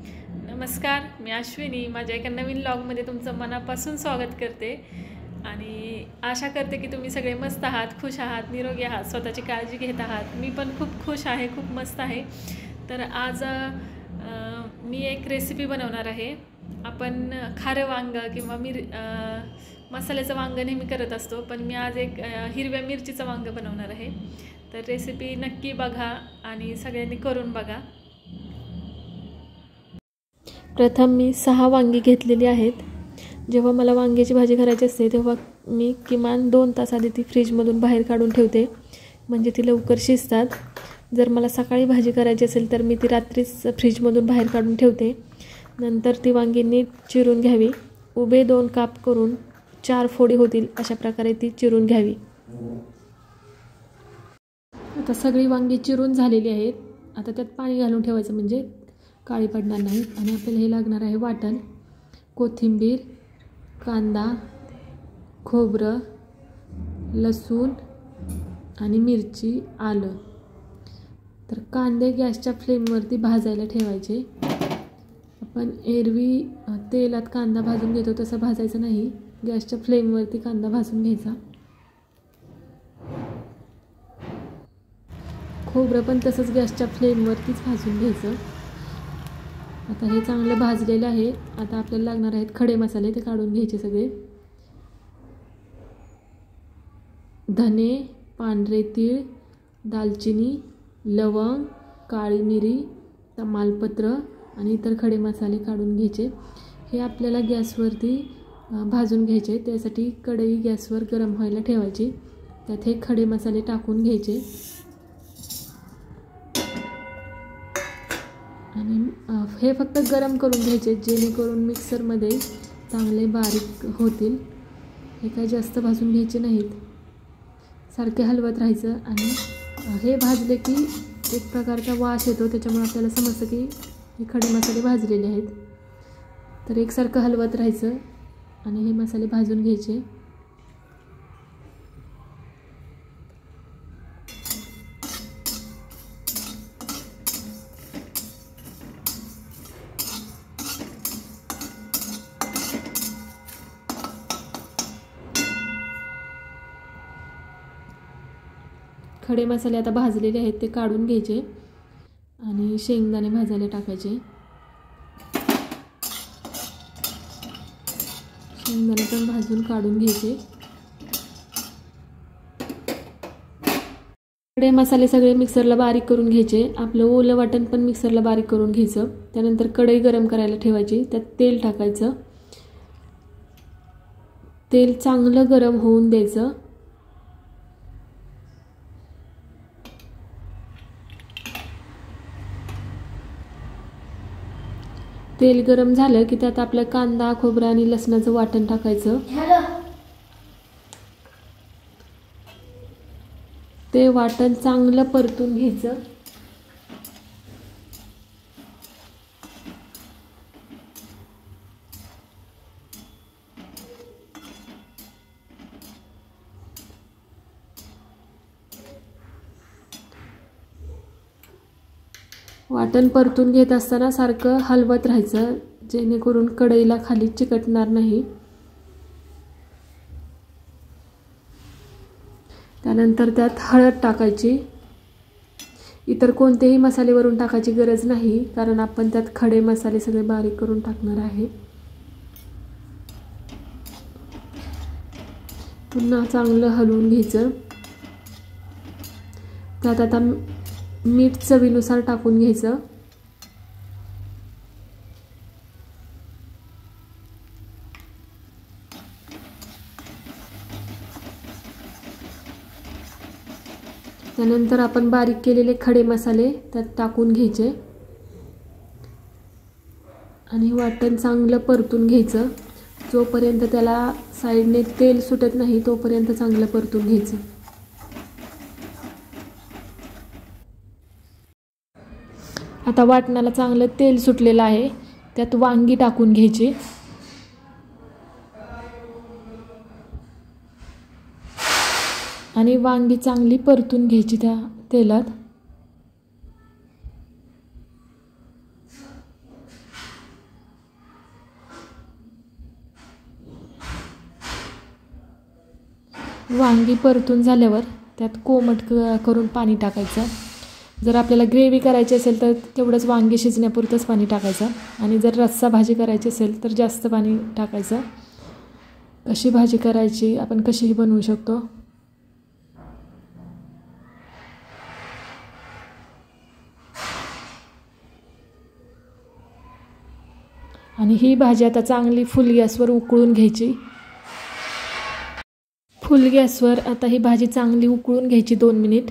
नमस्कार, मी अश्विनी माझ्या एका नवीन व्लॉगमध्ये तुमचं मनापासून स्वागत करते आणि आशा करते की तुम्ही सगळे मस्त आहात, खुश आहात, निरोगी आहात, स्वतःची काळजी घेत आहात। मी पण खूप खुश आहे, खूप मस्त आहे। तर आज मी एक रेसिपी बनवणार आहे। आपण खारं वांगं किंवा मसाल्याचं वांगं नेहमी करत असतो, पण मी आज एक हिरव्या मिरचीचं वांगं बनवणार आहे। तर रेसिपी नक्की बघा आणि सगळ्यांनी करून बघा। प्रथम मी 6 वांगी घेतलेली आहेत। जेव्हा मला वांग्याची भाजी करायची असते तेव्हा मी किमान 2 तास आधी ती फ्रीजमधून बाहेर काढून ठेवते, म्हणजे ती लवकर शिजतात। जर मला सकाळी भाजी करायची असेल तर मी ती रात्रीच फ्रीजमधून बाहेर काढून ठेवते। नंतर ती वांगी नीट चिरून घ्यावी, उभे 2 काप करून 4 फोडी होतील अशा प्रकारे ती चिरून घ्यावी। आता सगळी वांगी चिरून झालेली आहेत। आता त्यात पाणी घालून ठेवायचं म्हणजे काळी पडणार नाही। आणि आपल्याला हे लागणार आहे वाटण, कोथिंबीर, कांदा, खोबरं, लसूण आणि मिरची, आलं। तर कांदे गॅसच्या फ्लेमवरती भाजायला ठेवायचे। आपण एरवी तेलात कांदा भाजून घेतो तसं भाजायचं नाही, गॅसच्या फ्लेमवरती कांदा भाजून घ्यायचा। खोबरं पण तसंच गॅसच्या फ्लेमवरतीच भाजून घ्यायचं। आता हे चांगलं भाजलेलं आहे। आता आपल्याला लागणार आहेत खडे मसाले, ते काढून घ्यायचे सगळे। धने, पांढरे तीळ, दालचिनी, लवंग, काळी मिरी, तमालपत्र आणि इतर खडे मसाले काढून घ्यायचे। हे आपल्याला गॅसवरती भाजून घ्यायचे। त्यासाठी कढई गॅसवर गरम व्हायला ठेवायची, त्यात हे खडे मसाले टाकून घ्यायचे आणि हे फक्त गरम करून घ्यायचे, जेणेकरून मिक्सरमध्ये चांगले बारीक होतील। हे काय जास्त भाजून घ्यायचे नाहीत, सारखे हलवत राहायचं। आणि हे भाजले की एक प्रकारचा वास येतो, त्याच्यामुळे आपल्याला समजतं की हे खडे मसाले भाजलेले आहेत। तर एकसारखं हलवत राहायचं आणि हे मसाले भाजून घ्यायचे। खडे मसाले आता भाजलेले आहेत, ते काढून घ्यायचे आणि शेंगदाणे भाजायला टाकायचे। शेंगदाणे पण भाजून काढून घ्यायचे। खडे मसाले सगळे मिक्सरला बारीक करून घ्यायचे। आपलं ओलं वाटण पण मिक्सरला बारीक करून घ्यायचं। त्यानंतर कढई गरम करायला ठेवायची, त्यात तेल टाकायचं। तेल चांगलं गरम होऊन द्यायचं। तेल गरम झालं की त्यात आपलं कांदा, खोबरं आणि लसणाचं वाटण टाकायचं। ते वाटण चांगलं परतून घ्यायचं। वाटण परतून घेत असताना सारखं हलवत राहायचं, जेणेकरून कढईला खाली चिकटणार नाही। त्यानंतर त्यात हळद टाकायची। इतर कोणतेही मसाले वरून टाकायची गरज नाही, कारण आपण त्यात खडे मसाले सगळे बारीक करून टाकणार आहे। पुन्हा चांगलं हलवून घ्यायचं। त्यात आता मीठ चवीनुसार टाकून घ्यायचं। त्यानंतर आपण बारीक केलेले खडे मसाले त्यात टाकून घ्यायचे आणि वाटण चांगलं परतून घ्यायचं। जोपर्यंत त्याला साईडने तेल सुटत नाही तोपर्यंत चांगलं परतून घ्यायचं। आता वाटणाला चांगलं तेल सुटलेलं आहे, त्यात वांगी टाकून घ्यायची। आणि वांगी चांगली परतून घ्यायची त्या तेलात। वांगी परतून झाल्यावर त्यात कोमट करून पाणी टाकायचं. जर आपल्याला ग्रेव्ही करायची असेल तर तेवढंच वांगी शिजण्यापुरतंच पाणी टाकायचं आणि जर रस्सा भाजी करायची असेल तर जास्त पाणी टाकायचं. कशी भाजी करायची आपण कशीही बनवू शकतो. आणि ही भाजी आता चांगली फुल गॅसवर उकळून घ्यायची. फुल गॅसवर आता ही भाजी चांगली उकळून घ्यायची 2 मिनिट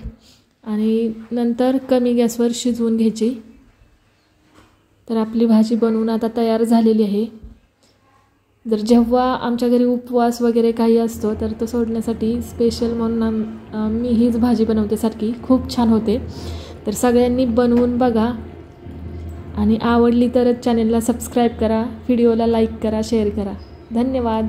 आणि नंतर कमी गॅसवर शिजवून घ्यायची. तर आपली भाजी बनवून आता तयार झालेली आहे. जर जेव्हा आमच्या घरी उपवास वगैरे काही असतो तर तो सोडण्यासाठी स्पेशल म्हणून मी हीच भाजी बनवते सारखी. खूप छान होते. तर सगळ्यांनी बनवून बघा आणि आवडली तरच चॅनलला सबस्क्राईब करा, व्हिडिओला लाईक करा, शेअर करा. धन्यवाद.